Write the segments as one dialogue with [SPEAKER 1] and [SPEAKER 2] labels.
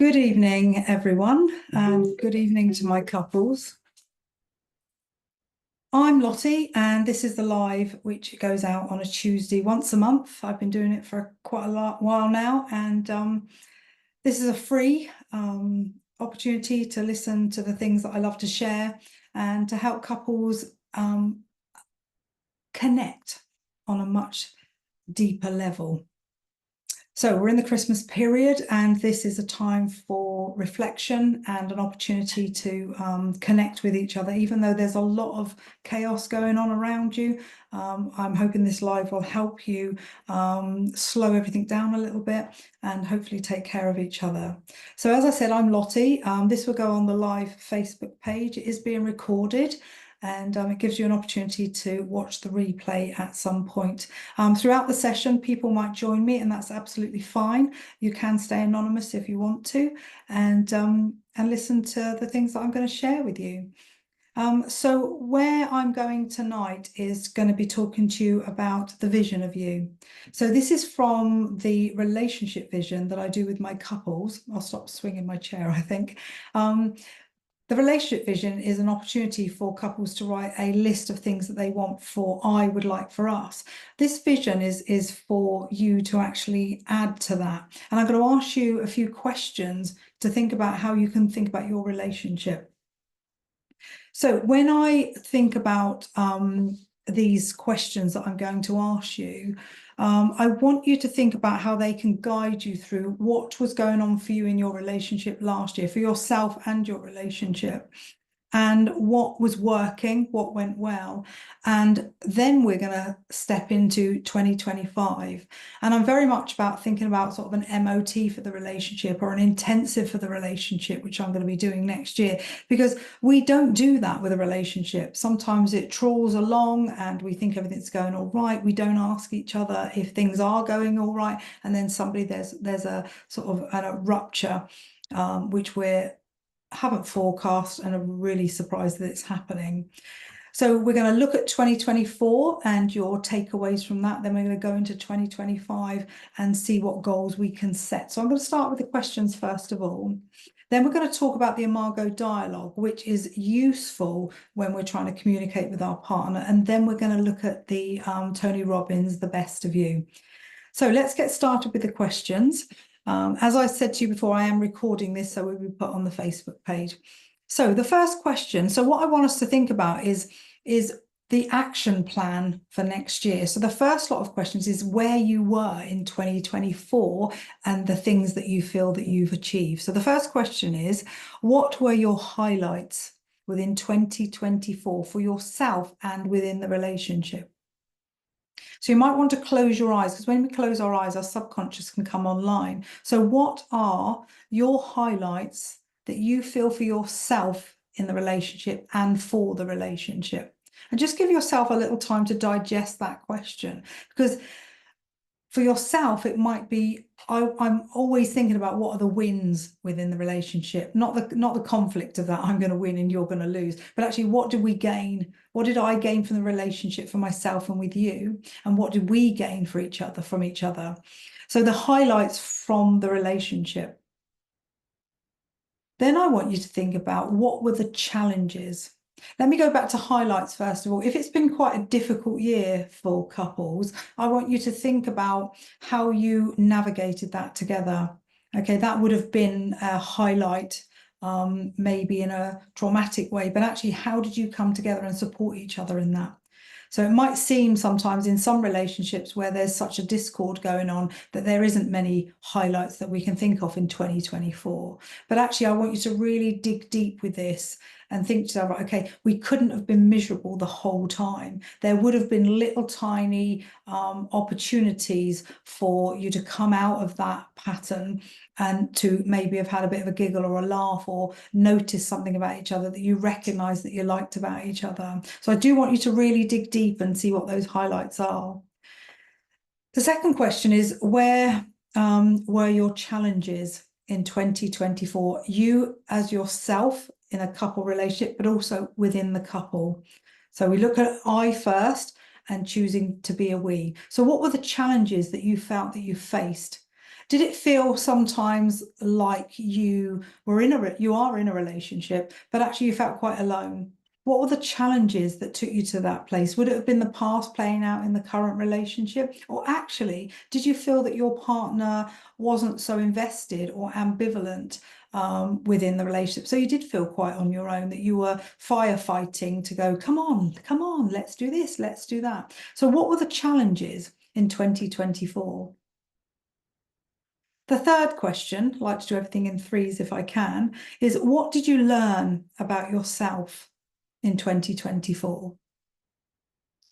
[SPEAKER 1] Good evening, everyone, and good evening to my couples. I'm Lottie, and this is the live, which goes out on a Tuesday once a month. I've been doing it for quite a while now, and this is a free opportunity to listen to the things that I love to share and to help couples connect on a much deeper level. So we're in the Christmas period, and this is a time for reflection and an opportunity to connect with each other, even though there's a lot of chaos going on around you. I'm hoping this live will help you slow everything down a little bit and hopefully take care of each other. So as I said, I'm Lottie. This will go on the live Facebook page. It is being recorded, and it gives you an opportunity to watch the replay at some point. Throughout the session, people might join me, and that's absolutely fine. You can stay anonymous if you want to, and listen to the things that I'm going to share with you. So where I'm going tonight is going to be talking to you about the vision of you. So this is from the relationship vision that I do with my couples. I'll stop swinging my chair, I think. The relationship vision is an opportunity for couples to write a list of things that they want for I would like for us. This vision is for you to actually add to that. And I'm going to ask you a few questions to think about how you can think about your relationship. So when I think about these questions that I'm going to ask you, I want you to think about how they can guide you through what was going on for you in your relationship last year, for yourself and your relationship, and what was working, what went well. And then we're going to step into 2025. And I'm very much about thinking about sort of an MOT for the relationship, or an intensive for the relationship, which I'm going to be doing next year, because we don't do that with a relationship. Sometimes it trawls along and we think everything's going all right. We don't ask each other if things are going all right. And then there's a sort of a rupture, which haven't forecast and are really surprised that it's happening. So we're going to look at 2024 and your takeaways from that. Then we're going to go into 2025 and see what goals we can set. So I'm going to start with the questions first of all. Then we're going to talk about the Imago Dialogue, which is useful when we're trying to communicate with our partner. And then we're going to look at the Tony Robbins, The Best of You. So let's get started with the questions. As I said to you before, I am recording this, so it will be put on the Facebook page. So the first question, so what I want us to think about is the action plan for next year. So the first lot of questions is where you were in 2024 and the things that you feel that you've achieved. So the first question is, what were your highlights within 2024 for yourself and within the relationship? So you might want to close your eyes, because when we close our eyes, our subconscious can come online. So what are your highlights that you feel for yourself in the relationship and for the relationship? And just give yourself a little time to digest that question, because for yourself, it might be, I'm always thinking about what are the wins within the relationship, not the conflict of that I'm going to win and you're going to lose, but actually what did we gain? What did I gain from the relationship for myself and with you? And what did we gain for each other from each other? So the highlights from the relationship. Then I want you to think about what were the challenges. Let me go back to highlights first of all. If it's been quite a difficult year for couples, I want you to think about how you navigated that together. Okay, that would have been a highlight, maybe in a traumatic way, but actually, how did you come together and support each other in that? So it might seem sometimes in some relationships where there's such a discord going on that there isn't many highlights that we can think of in 2024. But actually, I want you to really dig deep with this and think to yourself, okay, we couldn't have been miserable the whole time. There would have been little tiny opportunities for you to come out of that pattern and to maybe have had a bit of a giggle or a laugh or notice something about each other that you recognize that you liked about each other. So I do want you to really dig deep and see what those highlights are. The second question is, where were your challenges in 2024? You as yourself in a couple relationship, but also within the couple. So we look at I first and choosing to be a we. So what were the challenges that you felt that you faced? Did it feel sometimes like you are in a relationship, but actually you felt quite alone? What were the challenges that took you to that place? Would it have been the past playing out in the current relationship? Or actually, did you feel that your partner wasn't so invested or ambivalent within the relationship? So you did feel quite on your own, that you were firefighting to go, come on, let's do this, let's do that. So what were the challenges in 2024? The third question, I like to do everything in threes if I can, is what did you learn about yourself in 2024?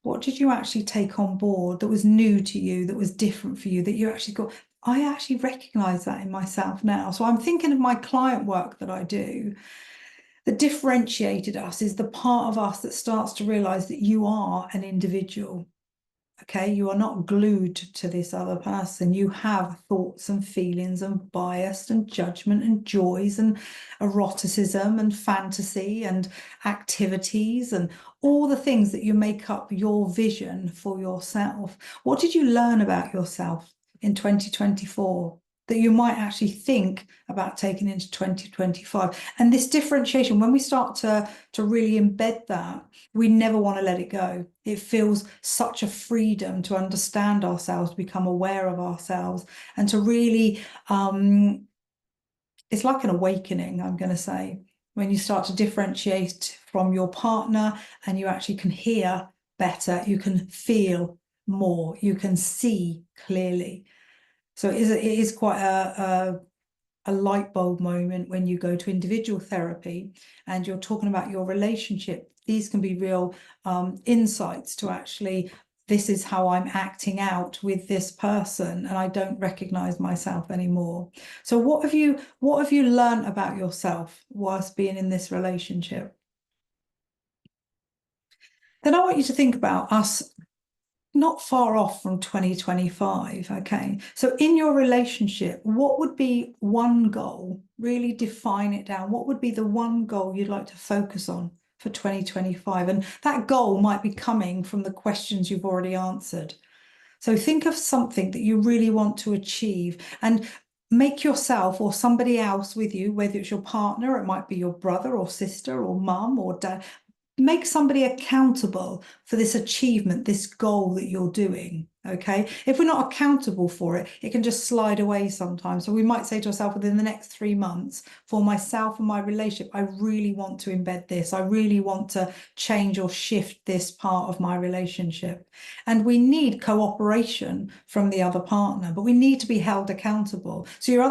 [SPEAKER 1] What did you actually take on board that was new to you, that was different for you, that you actually got, I actually recognize that in myself now. So I'm thinking of my client work that I do. That differentiated us is the part of us that starts to realize that you are an individual. Okay, you are not glued to this other person. You have thoughts and feelings and bias and judgment and joys and eroticism and fantasy and activities and all the things that you make up your vision for yourself. What did you learn about yourself in 2024 that you might actually think about taking into 2025? And this differentiation, when we start to really embed that, we never want to let it go. It feels such a freedom to understand ourselves, to become aware of ourselves, and to really, it's like an awakening, I'm going to say, when you start to differentiate from your partner and you actually can hear better, you can feel more, you can see clearly. So it is quite a light bulb moment when you go to individual therapy and you're talking about your relationship. These can be real insights to actually, this is how I'm acting out with this person and I don't recognize myself anymore. So what have you learned about yourself whilst being in this relationship? Then I want you to think about us not far off from 2025, okay? So in your relationship, what would be one goal? Really define it down. What would be the one goal you'd like to focus on for 2025? And that goal might be coming from the questions you've already answered. So think of something that you really want to achieve and make yourself or somebody else with you, whether it's your partner, it might be your brother or sister or mum or dad, make somebody accountable for this achievement, this goal that you're doing. Okay, if we're not accountable for it, it can just slide away sometimes. So we might say to ourselves, within the next 3 months, for myself and my relationship, I really want to embed this. I really want to change or shift this part of my relationship. And we need cooperation from the other partner, but we need to be held accountable. So your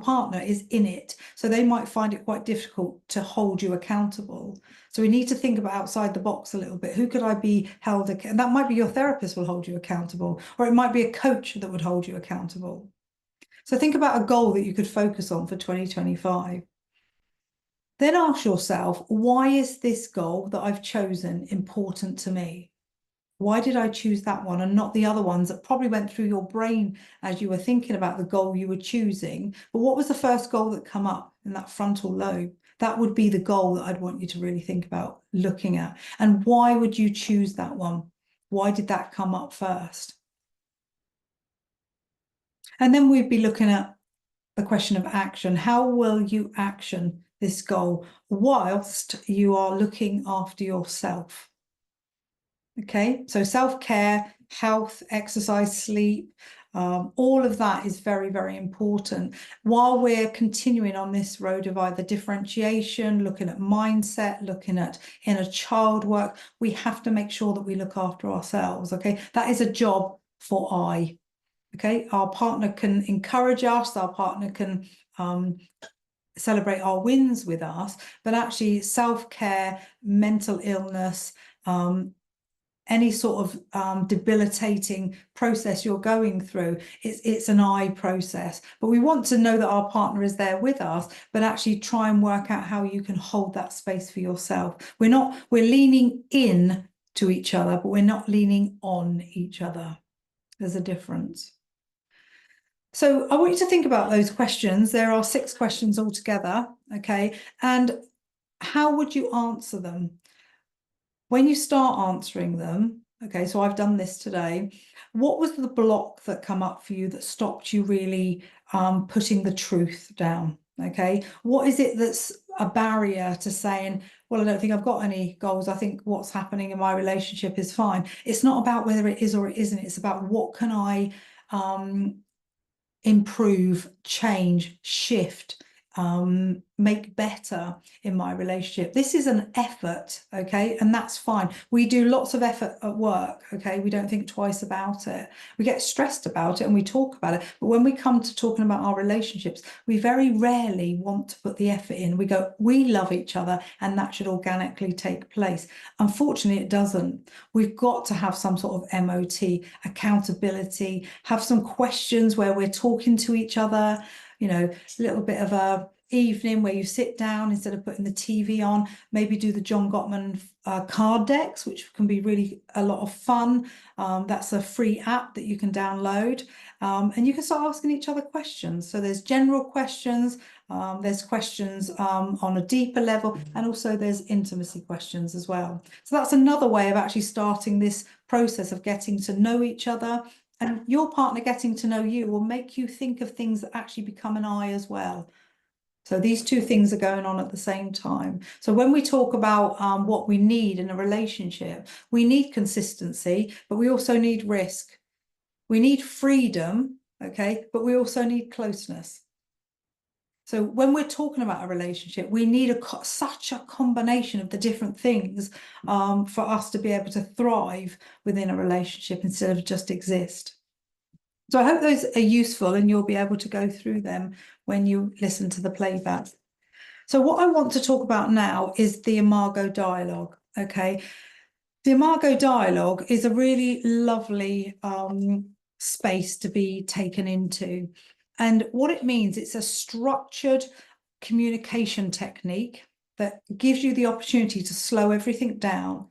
[SPEAKER 1] partner is in it. So they might find it quite difficult to hold you accountable. So we need to think about outside the box a little bit. Who could I be held accountable? And that might be your therapist will hold you accountable, or it might be a coach that would hold you accountable. So think about a goal that you could focus on for 2025. Then ask yourself, why is this goal that I've chosen important to me? Why did I choose that one and not the other ones that probably went through your brain as you were thinking about the goal you were choosing? But what was the first goal that come up in that frontal lobe? That would be the goal that I'd want you to really think about looking at. And why would you choose that one? Why did that come up first? And then we'd be looking at the question of action. How will you action this goal whilst you are looking after yourself? Okay, so self-care, health, exercise, sleep, all of that is very, very important. While we're continuing on this road of either differentiation, looking at mindset, looking at inner child work, we have to make sure that we look after ourselves, okay? That is a job for I, okay? Our partner can encourage us, our partner can celebrate our wins with us, but actually self-care, mental illness, any sort of debilitating process you're going through, it's an I process. But we want to know that our partner is there with us, but actually try and work out how you can hold that space for yourself. We're leaning in to each other, but we're not leaning on each other. There's a difference. So I want you to think about those questions. There are 6 questions altogether, okay? And how would you answer them? When you start answering them, okay, so I've done this today, what was the block that come up for you that stopped you really putting the truth down? Okay, what is it that's a barrier to saying, well, I don't think I've got any goals. I think what's happening in my relationship is fine. It's not about whether it is or it isn't. It's about what can I improve, change, shift, make better in my relationship. This is an effort, okay, and that's fine. We do lots of effort at work, okay, we don't think twice about it. We get stressed about it and we talk about it, but when we come to talking about our relationships, we very rarely want to put the effort in. We go, we love each other and that should organically take place. Unfortunately, it doesn't. We've got to have some sort of MOT, accountability, have some questions where we're talking to each other, you know, a little bit of a evening where you sit down instead of putting the TV on, maybe do the John Gottman card decks, which can be really a lot of fun. That's a free app that you can download, and you can start asking each other questions. So there's general questions, there's questions on a deeper level, and also there's intimacy questions as well. So that's another way of actually starting this process of getting to know each other. And your partner getting to know you will make you think of things that actually become an I as well. So these two things are going on at the same time. So when we talk about what we need in a relationship, we need consistency, but we also need risk. We need freedom, okay, but we also need closeness. So when we're talking about a relationship, we need such a combination of the different things for us to be able to thrive within a relationship instead of just exist. So I hope those are useful and you'll be able to go through them when you listen to the playback. So what I want to talk about now is the Imago Dialogue, okay? The Imago Dialogue is a really lovely space to be taken into. And what it means, it's a structured communication technique that gives you the opportunity to slow everything down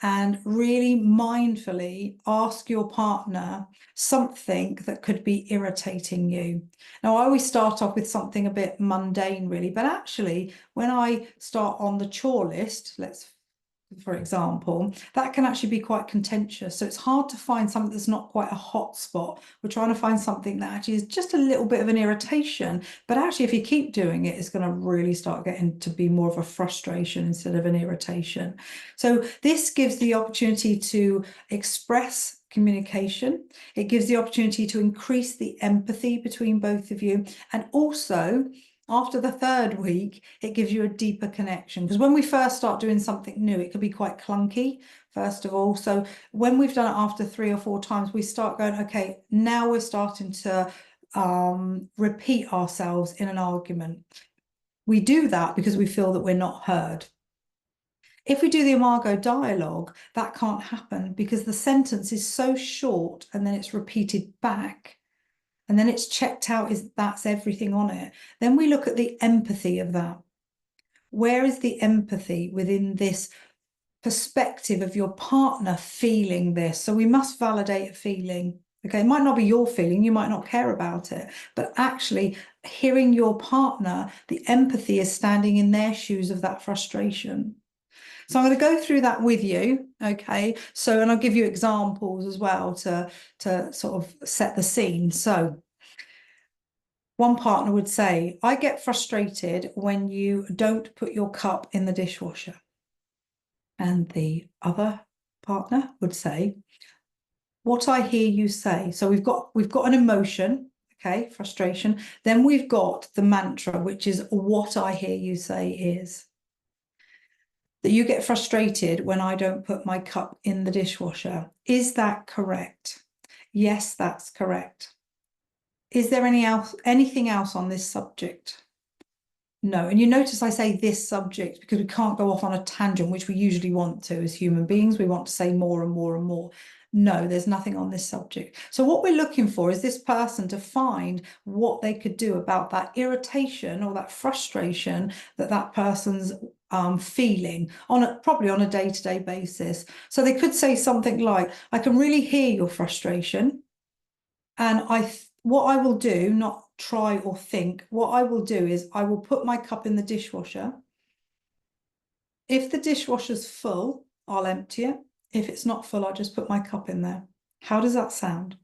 [SPEAKER 1] and really mindfully ask your partner something that could be irritating you. Now, I always start off with something a bit mundane, really, but actually, when I start on the chore list, for example, that can actually be quite contentious. So it's hard to find something that's not quite a hot spot. We're trying to find something that actually is just a little bit of an irritation. But actually, if you keep doing it, it's going to really start getting to be more of a frustration instead of an irritation. So this gives the opportunity to express communication. It gives the opportunity to increase the empathy between both of you. And also, after the third week, it gives you a deeper connection. Because when we first start doing something new, it can be quite clunky, first of all. So when we've done it after 3 or 4 times, we start going, okay, now we're starting to repeat ourselves in an argument. We do that because we feel that we're not heard. If we do the Imago Dialogue, that can't happen because the sentence is so short and then it's repeated back. And then it's checked out, that's everything on it. Then we look at the empathy of that. Where is the empathy within this perspective of your partner feeling this? So we must validate a feeling. Okay, it might not be your feeling, you might not care about it, but actually hearing your partner, the empathy is standing in their shoes of that frustration. So I'm going to go through that with you, okay? So, and I'll give you examples as well to sort of set the scene. So one partner would say, I get frustrated when you don't put your cup in the dishwasher. And the other partner would say, what I hear you say. So we've got an emotion, okay, frustration. Then we've got the mantra, which is what I hear you say is that you get frustrated when I don't put my cup in the dishwasher. Is that correct? Yes, that's correct. Is there anything else on this subject? No. And you notice I say this subject because we can't go off on a tangent, which we usually want to as human beings. We want to say more and more and more. No, there's nothing on this subject. So what we're looking for is this person to find what they could do about that irritation or that frustration that person's feeling probably on a day-to-day basis. So they could say something like, I can really hear your frustration. And what I will do, not try or think, what I will do is I will put my cup in the dishwasher. If the dishwasher's full, I'll empty it. If it's not full, I'll just put my cup in there. How does that sound?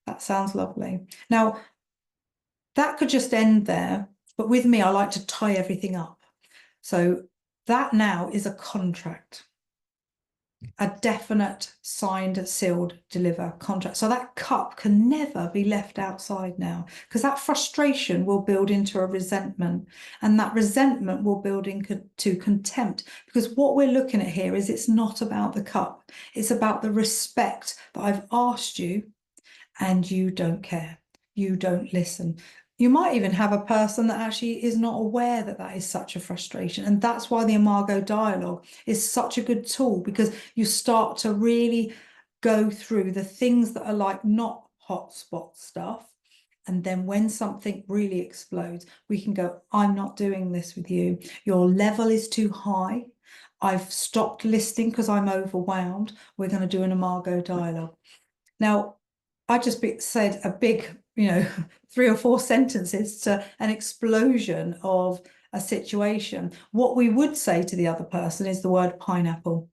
[SPEAKER 1] That sounds lovely. Now, that could just end there, but with me, I like to tie everything up. So that now is a contract, a definite signed, sealed, deliver contract. So that cup can never be left outside now, because that frustration will build into a resentment, and that resentment will build into contempt, because what we're looking at here is it's not about the cup. It's about the respect that I've asked you and you don't care. You don't listen. You might even have a person that actually is not aware that that is such a frustration. And that's why the Imago Dialogue is such a good tool, because you start to really go through the things that are like not hotspot stuff. And then when something really explodes, we can go, I'm not doing this with you. Your level is too high. I've stopped listening because I'm overwhelmed. We're going to do an Imago Dialogue. Now, I just said a big, 3 or 4 sentences to an explosion of a situation. What we would say to the other person is the word pineapple,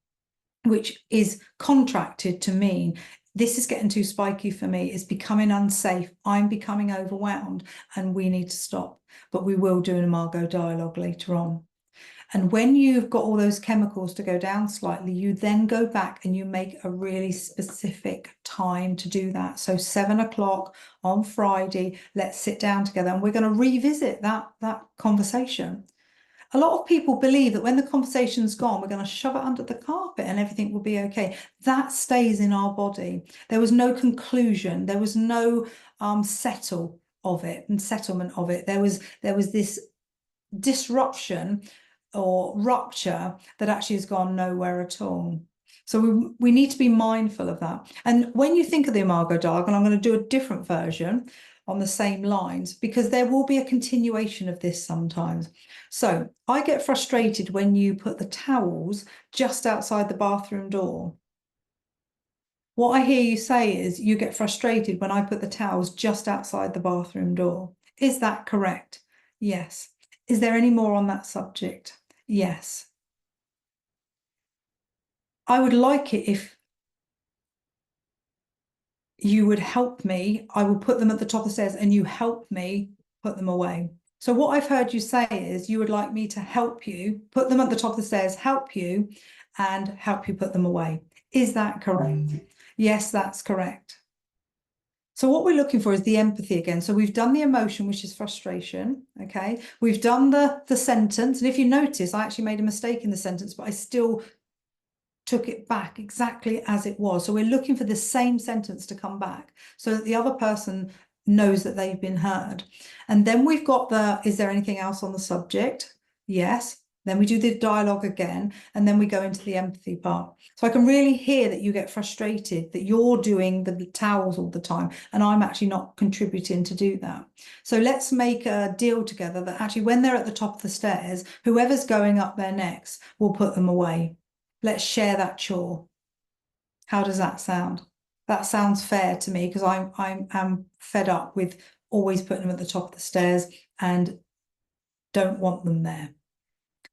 [SPEAKER 1] which is contracted to mean this is getting too spiky for me. It's becoming unsafe. I'm becoming overwhelmed and we need to stop. But we will do an Imago Dialogue later on. And when you've got all those chemicals to go down slightly, you then go back and you make a really specific time to do that. So 7 o'clock on Friday, let's sit down together and we're going to revisit that conversation. A lot of people believe that when the conversation's gone, we're going to shove it under the carpet and everything will be okay. That stays in our body. There was no conclusion. There was no settlement of it. There was this disruption or rupture that actually has gone nowhere at all. So we need to be mindful of that. And when you think of the Imago Dialogue, and I'm going to do a different version on the same lines, because there will be a continuation of this sometimes. So I get frustrated when you put the towels just outside the bathroom door. What I hear you say is you get frustrated when I put the towels just outside the bathroom door. Is that correct? Yes. Is there any more on that subject? Yes. I would like it if you would help me. I will put them at the top of the stairs and you help me put them away. So what I've heard you say is you would like me to help you put them at the top of the stairs, help you, and help you put them away. Is that correct? Yes, that's correct. So what we're looking for is the empathy again. So we've done the emotion, which is frustration, okay? We've done the sentence. And if you notice, I actually made a mistake in the sentence, but I still took it back exactly as it was. So we're looking for the same sentence to come back so that the other person knows that they've been heard. And then we've got is there anything else on the subject? Yes. Then we do the dialogue again, and then we go into the empathy part. So I can really hear that you get frustrated that you're doing the towels all the time, and I'm actually not contributing to do that. So let's make a deal together that actually when they're at the top of the stairs, whoever's going up there next will put them away. Let's share that chore. How does that sound? That sounds fair to me, because I'm fed up with always putting them at the top of the stairs and don't want them there.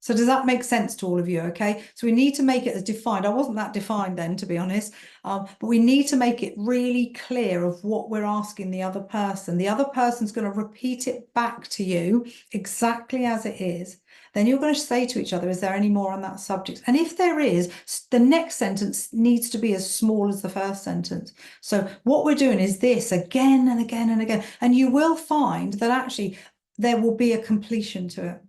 [SPEAKER 1] So does that make sense to all of you? Okay, so we need to make it as defined. I wasn't that defined then, to be honest, but we need to make it really clear of what we're asking the other person. The other person's going to repeat it back to you exactly as it is. Then you're going to say to each other, is there any more on that subject? And if there is, the next sentence needs to be as small as the first sentence. So what we're doing is this again and again and again. And you will find that actually there will be a completion to it.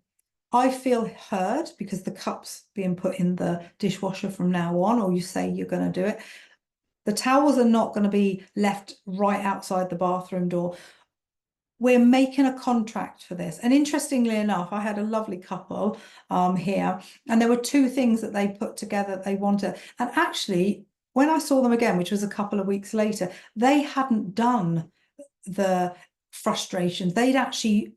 [SPEAKER 1] I feel heard because the cup's being put in the dishwasher from now on, or you say you're going to do it. The towels are not going to be left right outside the bathroom door. We're making a contract for this. And interestingly enough, I had a lovely couple here, and there were 2 things that they put together that they wanted. And actually, when I saw them again, which was a couple of weeks later, they hadn't done the frustrations. They'd actually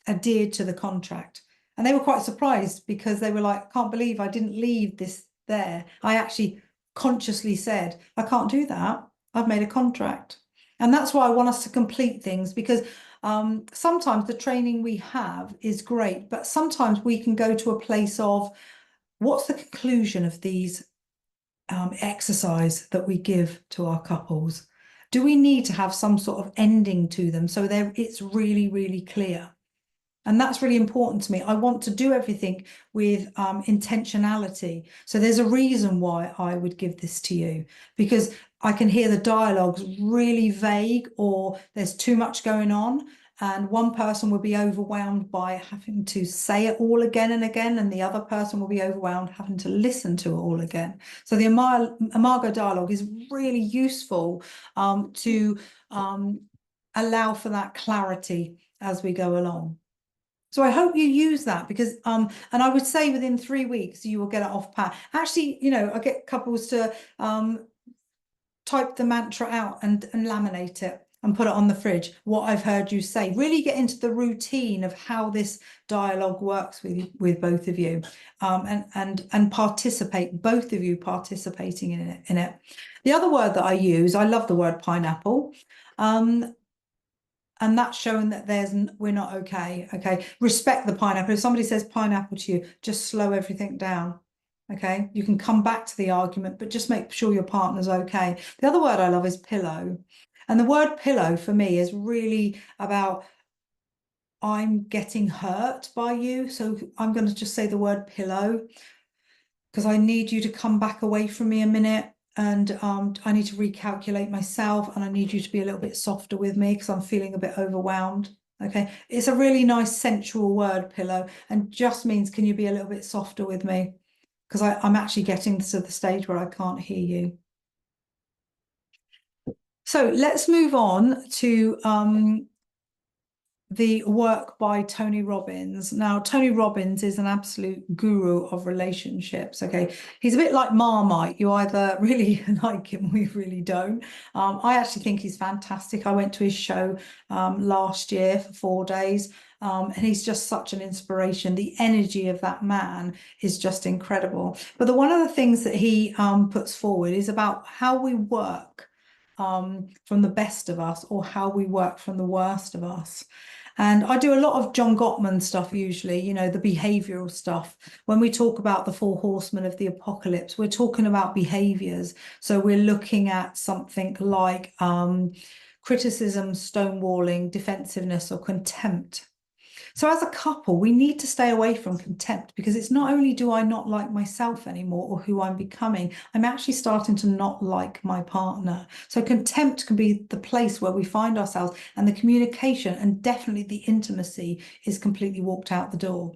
[SPEAKER 1] adhered to the contract. And they were quite surprised, because they were like, I can't believe I didn't leave this there. I actually consciously said, I can't do that. I've made a contract. And that's why I want us to complete things, because sometimes the training we have is great, but sometimes we can go to a place of what's the conclusion of these exercise that we give to our couples. Do we need to have some sort of ending to them so it's really, really clear? And that's really important to me. I want to do everything with intentionality. So there's a reason why I would give this to you, because I can hear the dialogue's really vague, or there's too much going on. And one person will be overwhelmed by having to say it all again and again, and the other person will be overwhelmed having to listen to it all again. So the Imago Dialogue is really useful to allow for that clarity as we go along. So I hope you use that, because and I would say within 3 weeks you will get it off pat. Actually, you know, I get couples to type the mantra out and laminate it and put it on the fridge. What I've heard you say, really get into the routine of how this dialogue works with both of you, and participate, both of you participating in it. The other word that I use, I love the word pineapple. And that's showing that we're not okay. Okay, respect the pineapple. If somebody says pineapple to you, just slow everything down. Okay, you can come back to the argument, but just make sure your partner's okay. The other word I love is pillow. And the word pillow for me is really about, I'm getting hurt by you. So I'm going to just say the word pillow, because I need you to come back away from me a minute. And I need to recalculate myself, and I need you to be a little bit softer with me because I'm feeling a bit overwhelmed. Okay, it's a really nice sensual word, pillow, and just means, can you be a little bit softer with me? Because I'm actually getting to the stage where I can't hear you. So let's move on to the work by Tony Robbins. Now, Tony Robbins is an absolute guru of relationships. Okay, he's a bit like Marmite. You either really like him or you really don't. I actually think he's fantastic. I went to his show last year for 4 days. And he's just such an inspiration. The energy of that man is just incredible. But one of the things that he puts forward is about how we work from the best of us, or how we work from the worst of us. And I do a lot of John Gottman stuff usually, you know, the behavioral stuff. When we talk about the 4 horsemen of the apocalypse, we're talking about behaviors. So we're looking at something like criticism, stonewalling, defensiveness, or contempt. So as a couple, we need to stay away from contempt, because it's not only do I not like myself anymore or who I'm becoming, I'm actually starting to not like my partner. So contempt can be the place where we find ourselves, and the communication and definitely the intimacy is completely walked out the door.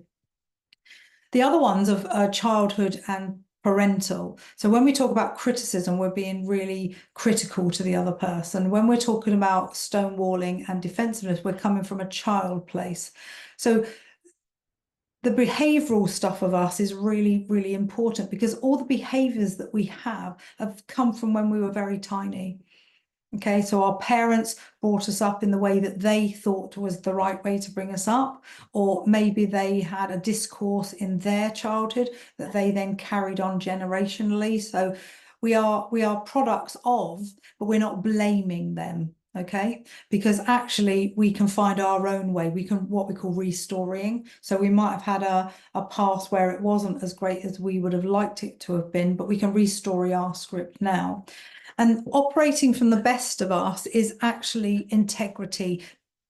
[SPEAKER 1] The other ones of childhood and parental. So when we talk about criticism, we're being really critical to the other person. When we're talking about stonewalling and defensiveness, we're coming from a child place. So the behavioral stuff of us is really, really important, because all the behaviors that we have come from when we were very tiny. Okay, so our parents brought us up in the way that they thought was the right way to bring us up, or maybe they had a discourse in their childhood that they then carried on generationally. So we are products of, but we're not blaming them. Okay, because actually we can find our own way. We can, what we call restoring. So we might have had a past where it wasn't as great as we would have liked it to have been, but we can restore our script now. And operating from the best of us is actually integrity,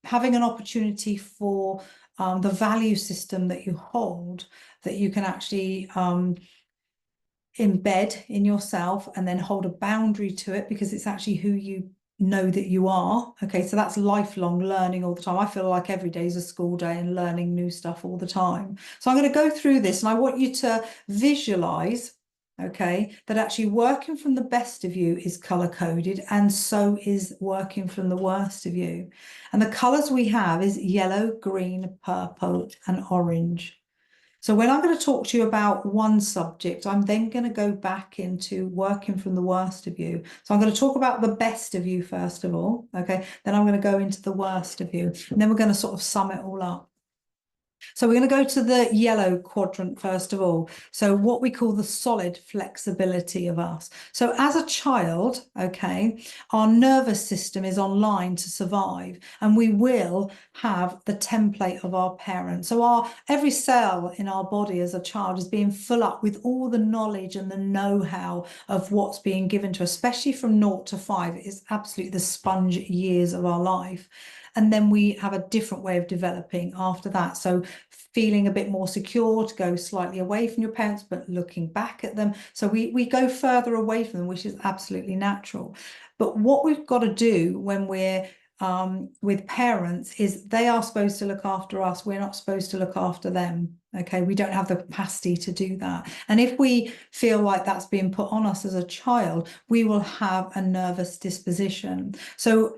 [SPEAKER 1] having an opportunity for the value system that you hold, that you can actually embed in yourself, and then hold a boundary to it, because it's actually who you know that you are. Okay, so that's lifelong learning all the time. I feel like every day is a school day and learning new stuff all the time. So I'm going to go through this, and I want you to visualize, okay, that actually working from the best of you is color coded, and so is working from the worst of you. And the colors we have is yellow, green, purple, and orange. So when I'm going to talk to you about one subject, I'm then going to go back into working from the worst of you. So I'm going to talk about the best of you first of all, okay? Then I'm going to go into the worst of you, and then we're going to sort of sum it all up. So we're going to go to the yellow quadrant first of all. So what we call the solid flexibility of us. So as a child, okay, our nervous system is online to survive, and we will have the template of our parents. So every cell in our body as a child is being full up with all the knowledge and the know-how of what's being given to us, especially from 0 to 5. It is absolutely the sponge years of our life. And then we have a different way of developing after that. So feeling a bit more secure to go slightly away from your parents, but looking back at them. So we go further away from them, which is absolutely natural. But what we've got to do when we're with parents is they are supposed to look after us. We're not supposed to look after them. Okay, we don't have the capacity to do that. And if we feel like that's being put on us as a child, we will have a nervous disposition. So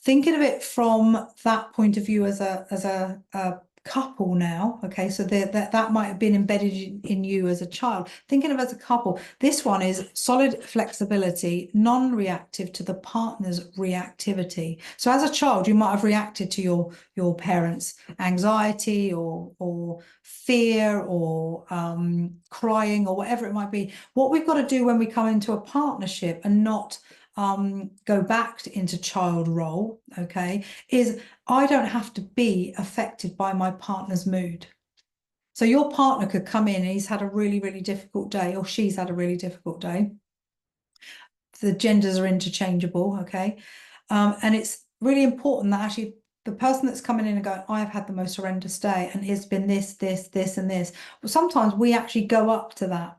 [SPEAKER 1] thinking of it from that point of view as a couple now, okay, so that might have been embedded in you as a child. Thinking of as a couple, this one is solid flexibility, non-reactive to the partner's reactivity. So as a child, you might have reacted to your parents' anxiety or fear or crying or whatever it might be. What we've got to do when we come into a partnership and not go back into child role, okay, is I don't have to be affected by my partner's mood. So your partner could come in and he's had a really, really difficult day, or she's had a really difficult day. The genders are interchangeable, okay? And it's really important that actually the person that's coming in and going, I've had the most horrendous day and it's been this, this, this, and this. Well, sometimes we actually go up to that.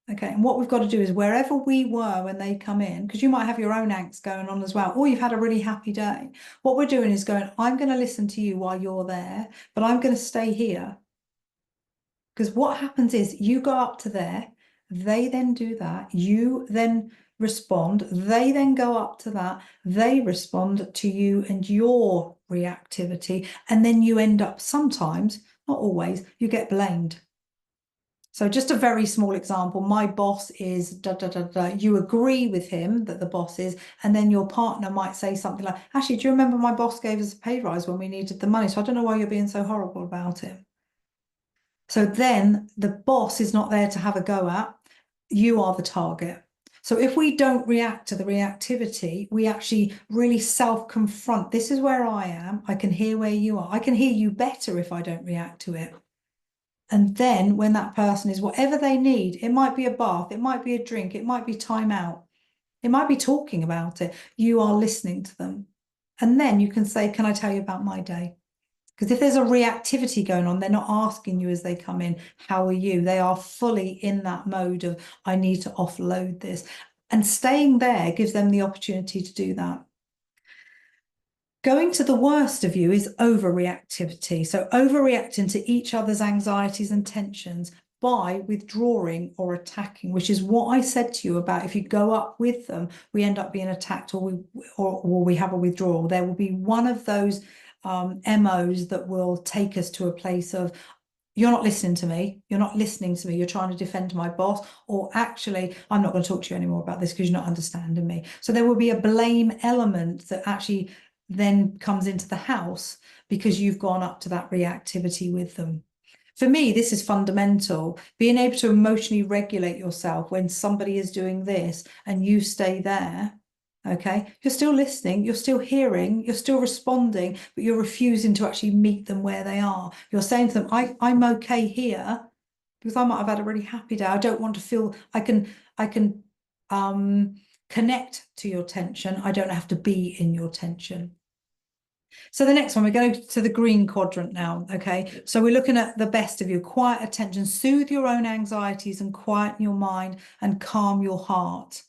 [SPEAKER 1] Okay, and what we've got to do is wherever we were when they come in, because you might have your own angst going on as well, or you've had a really happy day. What we're doing is going, I'm going to listen to you while you're there, but I'm going to stay here. Because what happens is you go up to there, they then do that, you then respond, they then go up to that, they respond to you and your reactivity, and then you end up sometimes, not always, you get blamed. So just a very small example, my boss is da, da, da, da. You agree with him that the boss is, and then your partner might say something like, actually, do you remember my boss gave us a pay rise when we needed the money? So I don't know why you're being so horrible about it. So then the boss is not there to have a go at, you are the target. So if we don't react to the reactivity, we actually really self-confront. This is where I am. I can hear where you are. I can hear you better if I don't react to it. And then when that person is whatever they need, it might be a bath, it might be a drink, it might be time out, it might be talking about it. You are listening to them. And then you can say, can I tell you about my day? Because if there's a reactivity going on, they're not asking you as they come in, how are you? They are fully in that mode of, I need to offload this. And staying there gives them the opportunity to do that. Going to the worst of you is overreactivity. So overreacting to each other's anxieties and tensions by withdrawing or attacking, which is what I said to you about if you go up with them, we end up being attacked or we have a withdrawal. There will be one of those MOs that will take us to a place of, you're not listening to me, you're not listening to me, you're trying to defend my boss, or actually, I'm not going to talk to you anymore about this because you're not understanding me. So there will be a blame element that actually then comes into the house because you've gone up to that reactivity with them. For me, this is fundamental, being able to emotionally regulate yourself when somebody is doing this and you stay there. Okay, you're still listening, you're still hearing, you're still responding, but you're refusing to actually meet them where they are. You're saying to them, I'm okay here because I might have had a really happy day. I don't want to feel I can connect to your tension. I don't have to be in your tension. So the next one, we're going to the green quadrant now, okay? So we're looking at the best of you, quiet attention, soothe your own anxieties and quieten your mind and calm your heart.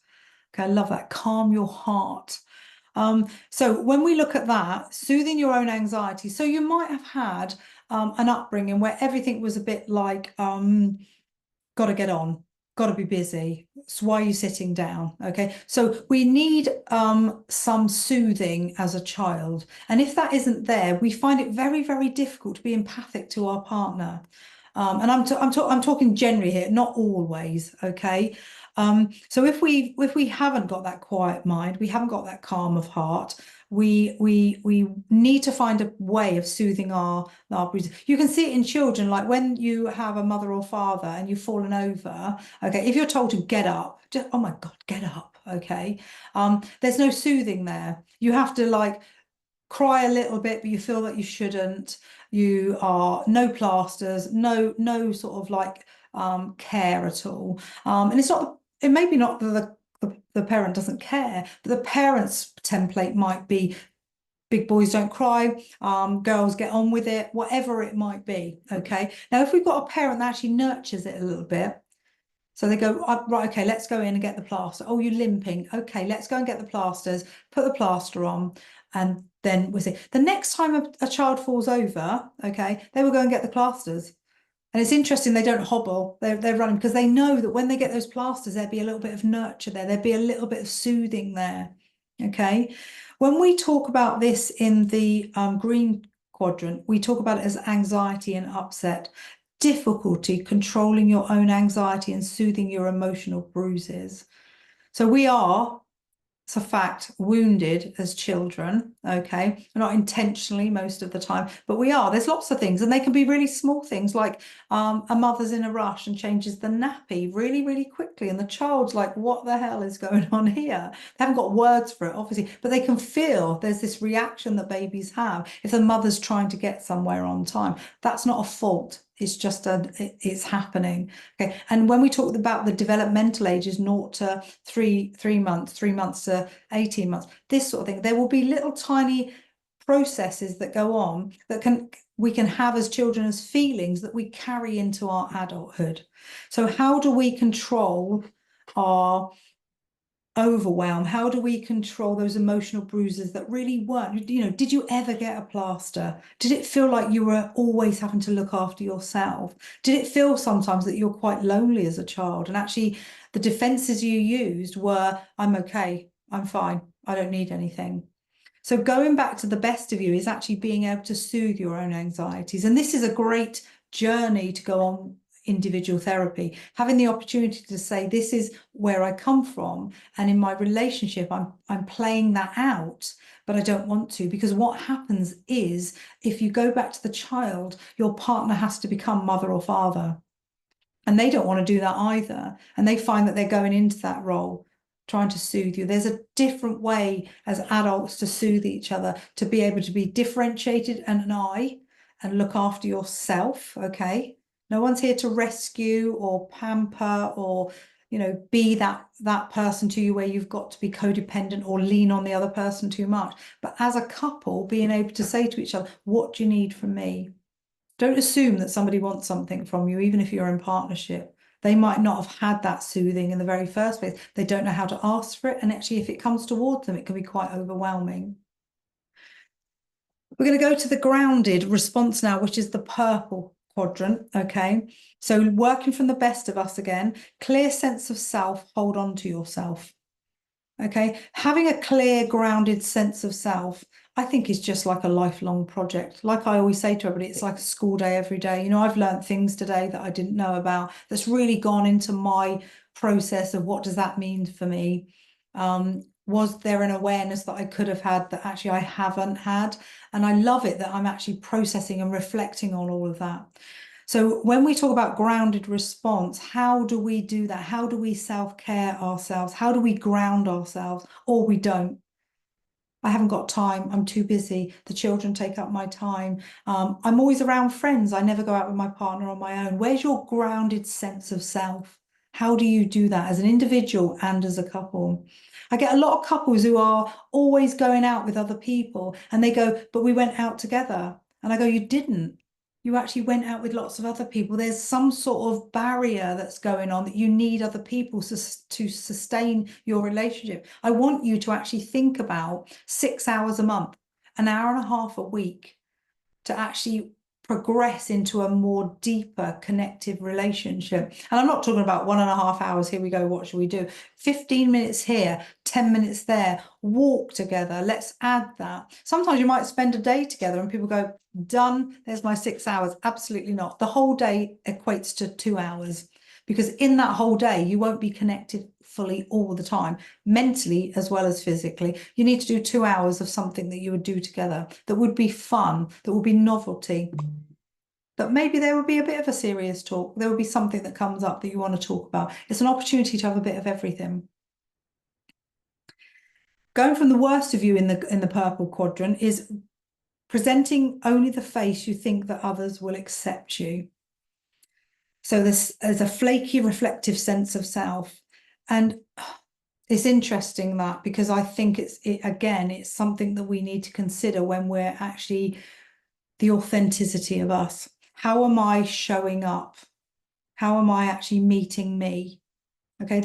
[SPEAKER 1] Okay, I love that, calm your heart. So when we look at that, soothing your own anxiety, so you might have had an upbringing where everything was a bit like, got to get on, got to be busy. So why are you sitting down? Okay, so we need some soothing as a child. And if that isn't there, we find it very, very difficult to be empathic to our partner. And I'm talking generally here, not always, okay? So if we haven't got that quiet mind, we haven't got that calm of heart, we need to find a way of soothing our bruises. You can see it in children, like when you have a mother or father and you've fallen over, okay, if you're told to get up, just, oh my God, get up, okay? There's no soothing there. You have to like cry a little bit, but you feel that you shouldn't. You are no plasters, no sort of like care at all. And it's not, it may be not that the parent doesn't care, but the parent's template might be big boys don't cry, girls get on with it, whatever it might be. Okay. Now, if we've got a parent that actually nurtures it a little bit, so they go, right, okay, let's go in and get the plaster. Oh, you're limping. Okay, let's go and get the plasters, put the plaster on, and then we'll see. The next time a child falls over, okay, they will go and get the plasters. And it's interesting, they don't hobble, they're running, because they know that when they get those plasters, there'll be a little bit of nurture there, there'll be a little bit of soothing there, okay? When we talk about this in the green quadrant, we talk about it as anxiety and upset, difficulty controlling your own anxiety and soothing your emotional bruises. So we are, it's a fact, wounded as children, okay? Not intentionally most of the time, but we are. There's lots of things, and they can be really small things, like a mother's in a rush and changes the nappy really, really quickly, and the child's like, what the hell is going on here? They haven't got words for it, obviously, but they can feel there's this reaction that babies have if the mother's trying to get somewhere on time. That's not a fault. It's just it's happening. Okay. And when we talk about the developmental ages, 0 to 3 months, 3 months to 18 months, this sort of thing, there will be little tiny processes that go on that we can have as children as feelings that we carry into our adulthood. So how do we control our overwhelm? How do we control those emotional bruises that really weren't, you know, did you ever get a plaster? Did it feel like you were always having to look after yourself? Did it feel sometimes that you're quite lonely as a child, and actually the defenses you used were, I'm okay, I'm fine, I don't need anything? So going back to the best of you is actually being able to soothe your own anxieties. And this is a great journey to go on individual therapy, having the opportunity to say, this is where I come from, and in my relationship I'm playing that out, but I don't want to, because what happens is, if you go back to the child, your partner has to become mother or father, and they don't want to do that either, and they find that they're going into that role trying to soothe you. There's a different way as adults to soothe each other, to be able to be differentiated and look after yourself, okay? No one's here to rescue or pamper or, you know, be that person to you where you've got to be codependent or lean on the other person too much. But as a couple, being able to say to each other, what do you need from me? Don't assume that somebody wants something from you, even if you're in partnership. They might not have had that soothing in the very first place. They don't know how to ask for it. And actually, if it comes towards them, it can be quite overwhelming. We're going to go to the grounded response now, which is the purple quadrant, okay? So working from the best of us again, clear sense of self, hold on to yourself, okay? Having a clear, grounded sense of self, I think, is just like a lifelong project. Like I always say to everybody, it's like a school day every day. You know, I've learned things today that I didn't know about, that's really gone into my process of what does that mean for me. Was there an awareness that I could have had that actually I haven't had? And I love it that I'm actually processing and reflecting on all of that. So when we talk about grounded response, how do we do that? How do we self-care ourselves? How do we ground ourselves? Or we don't. I haven't got time. I'm too busy. The children take up my time. I'm always around friends. I never go out with my partner on my own. Where's your grounded sense of self? How do you do that as an individual and as a couple? I get a lot of couples who are always going out with other people, and they go, but we went out together. And I go, you didn't. You actually went out with lots of other people. There's some sort of barrier that's going on, that you need other people to sustain your relationship. I want you to actually think about 6 hours a month, an hour and a half a week, to actually progress into a more deeper connective relationship. And I'm not talking about 1.5 hours, here we go, what should we do? 15 minutes here, 10 minutes there, walk together, let's add that. Sometimes you might spend a day together and people go, done, there's my 6 hours. Absolutely not. The whole day equates to 2 hours, because in that whole day, you won't be connected fully all the time, mentally as well as physically. You need to do 2 hours of something that you would do together that would be fun, that would be novelty, that maybe there would be a bit of a serious talk. There would be something that comes up that you want to talk about. It's an opportunity to have a bit of everything. Going from the worst of you in the purple quadrant is presenting only the face you think that others will accept you. So there's a flaky, reflective sense of self. And it's interesting that, because I think it's something that we need to consider when we're actually the authenticity of us. How am I showing up? How am I actually meeting me? Okay,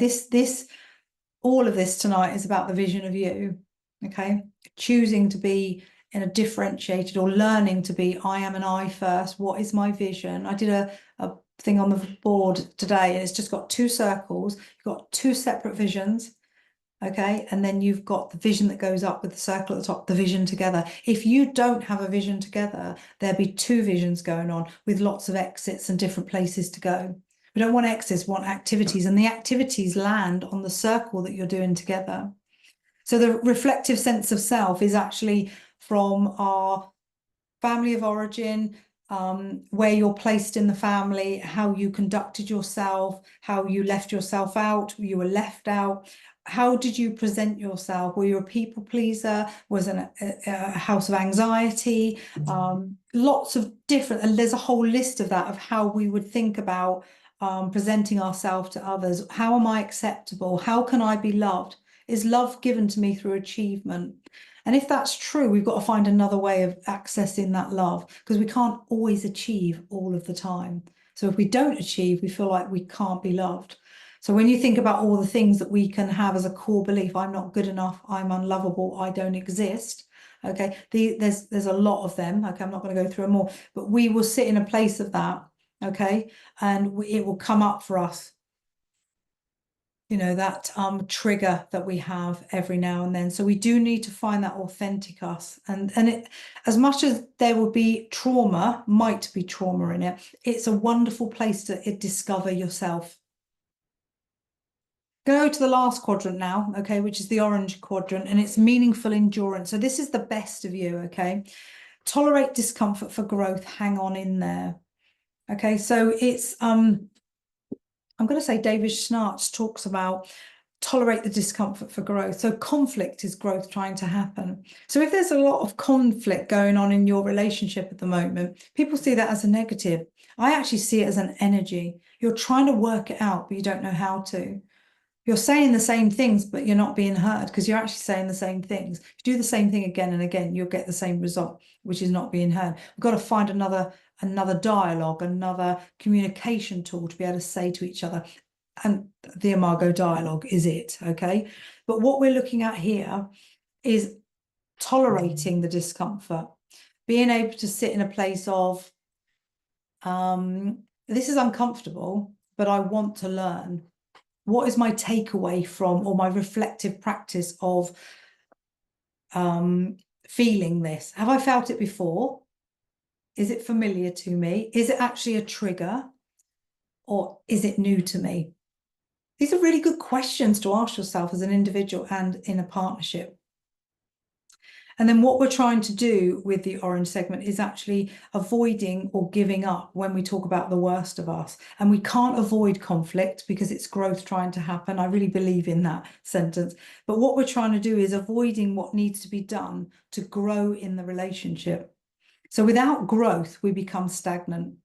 [SPEAKER 1] all of this tonight is about the vision of you. Okay, choosing to be in a differentiated, or learning to be, I am an I first. What is my vision? I did a thing on the board today, and it's just got 2 circles. You've got 2 separate visions. Okay, and then you've got the vision that goes up with the circle at the top, the vision together. If you don't have a vision together, there'll be 2 visions going on with lots of exits and different places to go. We don't want exits, we want activities, and the activities land on the circle that you're doing together. So the reflective sense of self is actually from our family of origin, where you're placed in the family, how you conducted yourself, how you left yourself out, you were left out. How did you present yourself? Were you a people pleaser? Was it a house of anxiety? Lots of different, and there's a whole list of that, of how we would think about presenting ourselves to others. How am I acceptable? How can I be loved? Is love given to me through achievement? And if that's true, we've got to find another way of accessing that love, because we can't always achieve all of the time. So if we don't achieve, we feel like we can't be loved. So when you think about all the things that we can have as a core belief, I'm not good enough, I'm unlovable, I don't exist. Okay, there's a lot of them. Okay, I'm not going to go through them all, but we will sit in a place of that. Okay, and it will come up for us. You know, that trigger that we have every now and then. So we do need to find that authentic us. And it, as much as there will be trauma, might be trauma in it, it's a wonderful place to discover yourself. Go to the last quadrant now, okay, which is the orange quadrant, and it's meaningful endurance. So this is the best of you, okay? Tolerate discomfort for growth, hang on in there. Okay, so it's I'm going to say David Schnarch talks about tolerate the discomfort for growth. So conflict is growth trying to happen. So if there's a lot of conflict going on in your relationship at the moment, people see that as a negative. I actually see it as an energy. You're trying to work it out, but you don't know how to. You're saying the same things, but you're not being heard, because you're actually saying the same things. If you do the same thing again and again, you'll get the same result, which is not being heard. We've got to find another dialogue, another communication tool to be able to say to each other. And the Imago Dialogue is it, okay? But what we're looking at here is tolerating the discomfort, being able to sit in a place of, this is uncomfortable, but I want to learn. What is my takeaway from, or my reflective practice of feeling this? Have I felt it before? Is it familiar to me? Is it actually a trigger? Or is it new to me? These are really good questions to ask yourself as an individual and in a partnership. And then what we're trying to do with the orange segment is actually avoiding or giving up when we talk about the worst of us. And we can't avoid conflict because it's growth trying to happen. I really believe in that sentence. But what we're trying to do is avoiding what needs to be done to grow in the relationship. So without growth, we become stagnant.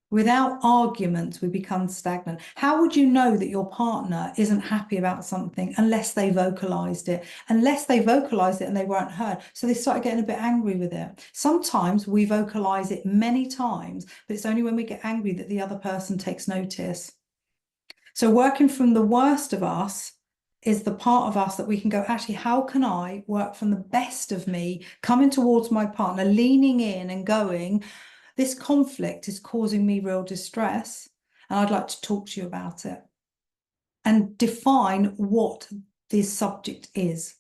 [SPEAKER 1] Without arguments, we become stagnant. How would you know that your partner isn't happy about something unless they vocalized it? Unless they vocalized it and they weren't heard. So they started getting a bit angry with it. Sometimes we vocalize it many times, but it's only when we get angry that the other person takes notice. So working from the worst of us is the part of us that we can go, actually, how can I work from the best of me, coming towards my partner, leaning in and going, this conflict is causing me real distress, and I'd like to talk to you about it. And define what this subject is.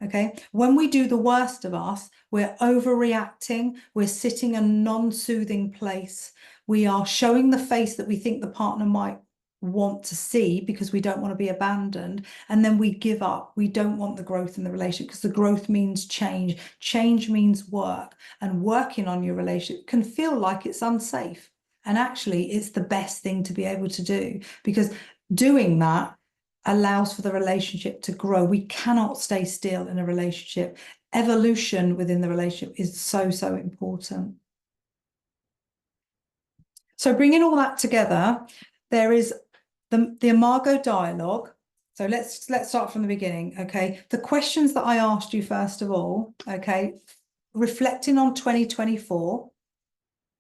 [SPEAKER 1] Okay, when we do the worst of us, we're overreacting, we're sitting in a non-soothing place, we are showing the face that we think the partner might want to see because we don't want to be abandoned, and then we give up. We don't want the growth in the relationship because the growth means change. Change means work, and working on your relationship can feel like it's unsafe. And actually, it's the best thing to be able to do, because doing that allows for the relationship to grow. We cannot stay still in a relationship. Evolution within the relationship is so, so important. So bringing all that together, there is the Imago Dialogue. So let's start from the beginning, okay? The questions that I asked you first of all, okay, reflecting on 2024,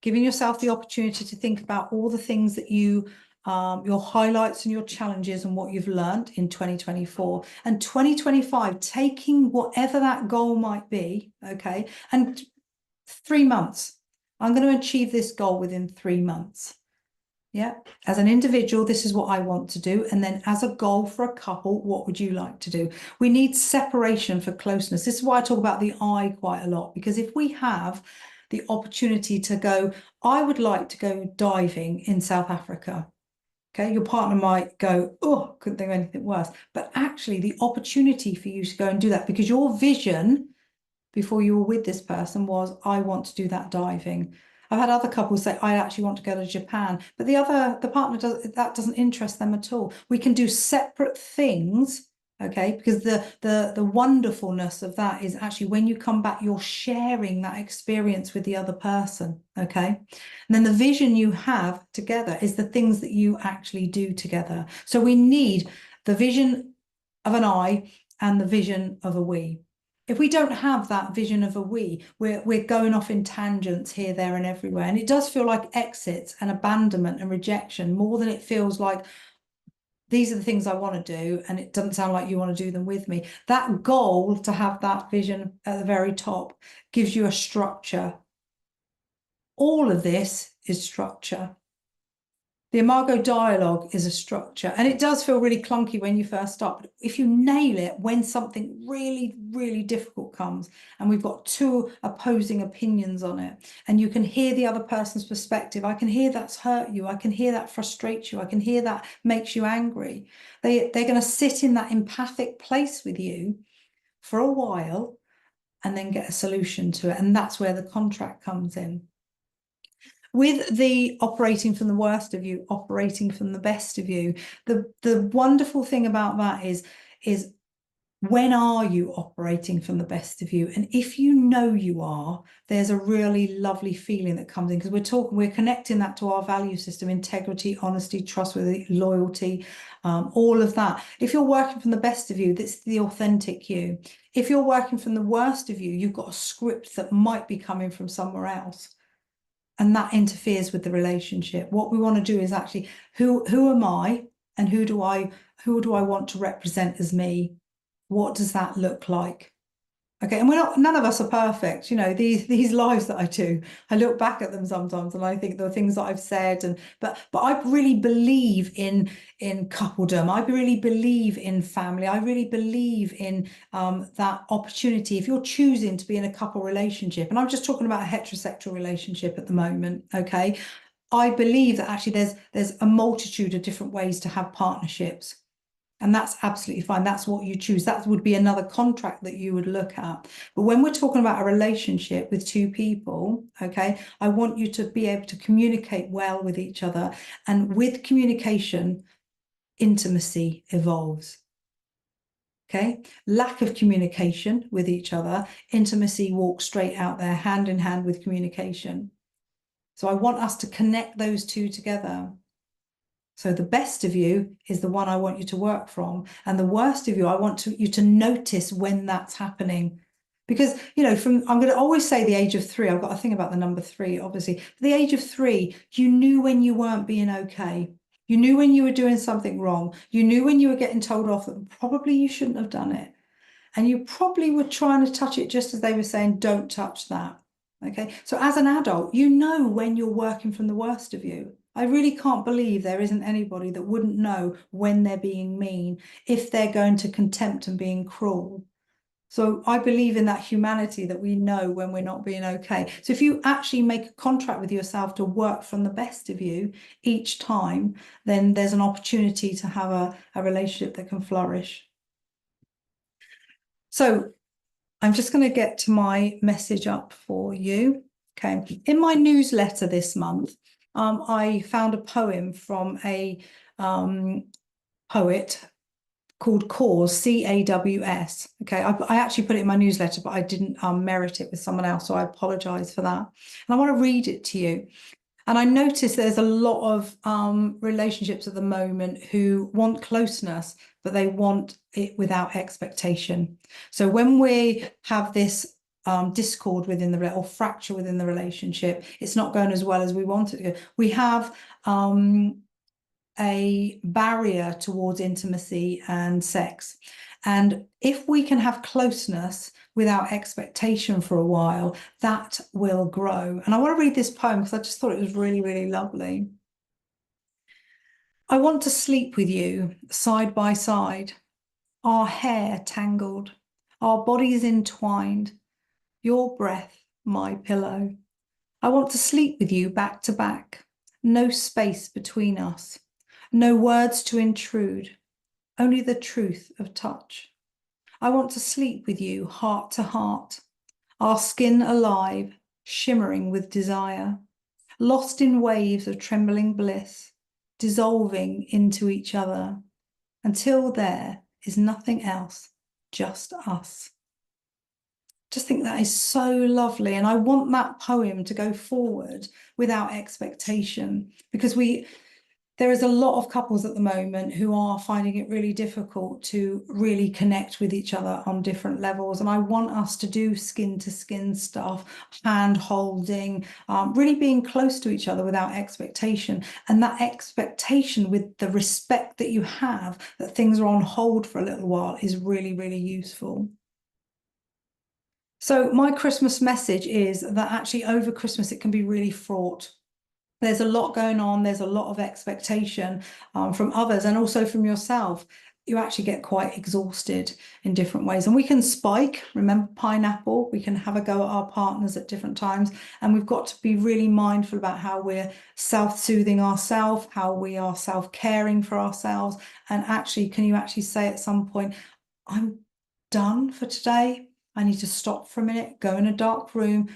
[SPEAKER 1] giving yourself the opportunity to think about all the things that you your highlights and your challenges and what you've learned in 2024, and 2025, taking whatever that goal might be, okay, and 3 months. I'm going to achieve this goal within 3 months. Yeah, as an individual, this is what I want to do. And then as a goal for a couple, what would you like to do? We need separation for closeness. This is why I talk about the I quite a lot, because if we have the opportunity to go, I would like to go diving in South Africa. Okay, your partner might go, oh, couldn't think of anything worse. But actually, the opportunity for you to go and do that, because your vision before you were with this person was, I want to do that diving. I've had other couples say, I actually want to go to Japan, but the partner doesn't interest them at all. We can do separate things, okay? Because the wonderfulness of that is actually when you come back, you're sharing that experience with the other person, okay? And then the vision you have together is the things that you actually do together. So we need the vision of an I and the vision of a we. If we don't have that vision of a we, we're going off in tangents here, there, and everywhere. And it does feel like exits and abandonment and rejection more than it feels like these are the things I want to do, and it doesn't sound like you want to do them with me. That goal to have that vision at the very top gives you a structure. All of this is structure. The Imago Dialogue is a structure, and it does feel really clunky when you first start. But if you nail it, when something really, really difficult comes, and we've got two opposing opinions on it, and you can hear the other person's perspective, I can hear that's hurt you, I can hear that frustrates you, I can hear that makes you angry. They're going to sit in that empathic place with you for a while, and then get a solution to it. And that's where the contract comes in. With the operating from the worst of you, operating from the best of you, the wonderful thing about that is when are you operating from the best of you? And if you know you are, there's a really lovely feeling that comes in, because we're connecting that to our value system: integrity, honesty, trustworthy, loyalty, all of that. If you're working from the best of you, that's the authentic you. If you're working from the worst of you, you've got a script that might be coming from somewhere else. And that interferes with the relationship. What we want to do is actually, who am I, and who do I want to represent as me? What does that look like? Okay, and none of us are perfect. You know, these lives that I do, I look back at them sometimes and I think the things that I've said, but I really believe in coupledom. I really believe in family. I really believe in that opportunity. If you're choosing to be in a couple relationship, and I'm just talking about a heterosexual relationship at the moment, okay, I believe that actually there's a multitude of different ways to have partnerships. And that's absolutely fine. That's what you choose. That would be another contract that you would look at. But when we're talking about a relationship with two people, okay, I want you to be able to communicate well with each other. And with communication, intimacy evolves. Okay, lack of communication with each other, intimacy walks straight out there, hand in hand with communication. So I want us to connect those two together. So the best of you is the one I want you to work from. And the worst of you, I want you to notice when that's happening. Because, you know, I'm going to always say the age of 3. I've got a thing about the number 3, obviously. At the age of 3, you knew when you weren't being okay. You knew when you were doing something wrong. You knew when you were getting told off that probably you shouldn't have done it. And you probably were trying to touch it just as they were saying, don't touch that. Okay, so as an adult, you know when you're working from the worst of you. I really can't believe there isn't anybody that wouldn't know when they're being mean, if they're going to contempt and being cruel. So I believe in that humanity, that we know when we're not being okay. So if you actually make a contract with yourself to work from the best of you each time, then there's an opportunity to have a relationship that can flourish. So I'm just going to get to my message up for you. Okay. In my newsletter this month, I found a poem from a poet called Caws, C-A-W-S. Okay, I actually put it in my newsletter, but I didn't merit it with someone else, so I apologize for that. And I want to read it to you. And I notice there's a lot of relationships at the moment who want closeness, but they want it without expectation. So when we have this discord within the or fracture within the relationship, it's not going as well as we want it to go. We have a barrier towards intimacy and sex. And if we can have closeness without expectation for a while, that will grow. And I want to read this poem because I just thought it was really, really lovely. I want to sleep with you side by side, our hair tangled, our bodies entwined, your breath, my pillow. I want to sleep with you back to back, no space between us. No words to intrude, only the truth of touch. I want to sleep with you heart to heart, our skin alive, shimmering with desire, lost in waves of trembling bliss, dissolving into each other, until there is nothing else, just us. Just think that is so lovely. And I want that poem to go forward without expectation, because there is a lot of couples at the moment who are finding it really difficult to really connect with each other on different levels. And I want us to do skin to skin stuff, hand holding, really being close to each other without expectation. And that expectation with the respect that you have, that things are on hold for a little while, is really, really useful. So my Christmas message is that actually over Christmas, it can be really fraught. There's a lot going on. There's a lot of expectation from others and also from yourself. You actually get quite exhausted in different ways. And we can spike, remember pineapple, we can have a go at our partners at different times. And we've got to be really mindful about how we're self-soothing ourselves, how we are self-caring for ourselves. And actually, can you actually say at some point, I'm done for today. I need to stop for a minute, go in a dark room,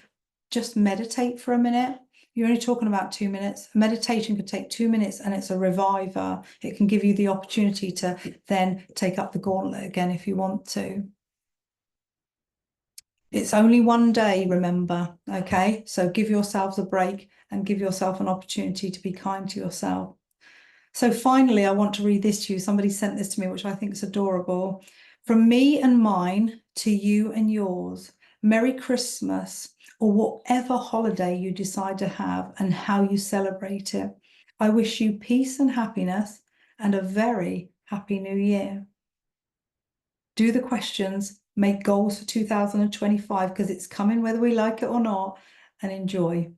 [SPEAKER 1] just meditate for a minute. You're only talking about 2 minutes. Meditation could take 2 minutes and it's a reviver. It can give you the opportunity to then take up the gauntlet again if you want to. It's only one day, remember, okay? So give yourselves a break and give yourself an opportunity to be kind to yourself. So finally, I want to read this to you. Somebody sent this to me, which I think is adorable. From me and mine to you and yours, Merry Christmas, or whatever holiday you decide to have and how you celebrate it. I wish you peace and happiness and a very happy new year. Do the questions, make goals for 2025 because it's coming whether we like it or not, and enjoy.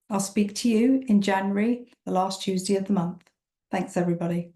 [SPEAKER 1] I'll speak to you in January, the last Tuesday of the month. Thanks, everybody.